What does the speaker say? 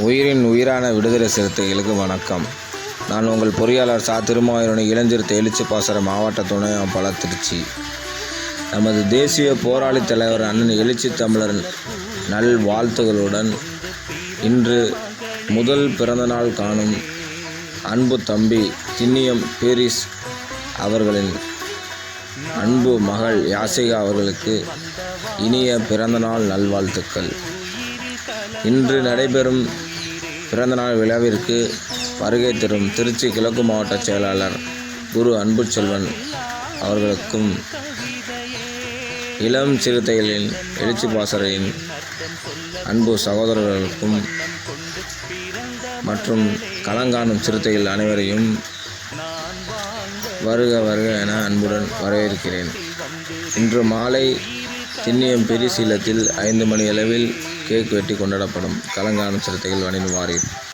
உயிரின் உயிரான விடுதலை சிறுத்தைகளுக்கு வணக்கம். நான் உங்கள் பொறியாளர் சா. திருமாவளவன், இளஞ்சிறுத்தை எழுச்சி பாசறை மாவட்ட துணை அமைப்பாளர், திருச்சி. நமது தேசிய போராளி தலைவர் அண்ணன் எழுச்சி தமிழர் நல் வாழ்த்துகளுடன் இன்று முதல் பிறந்தநாள் காணும் அன்பு தம்பி திண்ணியம் பீரிஸ் அவர்களின் அன்பு மகள் யாசிகா அவர்களுக்கு இனிய பிறந்தநாள் நல்வாழ்த்துக்கள். இன்று நடைபெறும் பிறந்தநாள் விழாவிற்கு வருகை தரும் திருச்சி கிழக்கு மாவட்ட செயலாளர் குரு அன்புச்செல்வன் அவர்களுக்கும், இளம் சிறுத்தைகளின் எழுச்சி பாசறையின் அன்பு சகோதரர்களுக்கும் மற்றும் களங்காணும் சிறுத்தைகள் அனைவரையும் வருக வருக என அன்புடன் வரவேற்கிறேன். இன்று மாலை திண்ணியம் பீரிஸ் இல்லத்தில் 5 மணி அளவில் கேக் வெட்டி கொண்டாடப்படும். களங்காணும் சிறுத்தைகள் அணிந்து வாரீர்.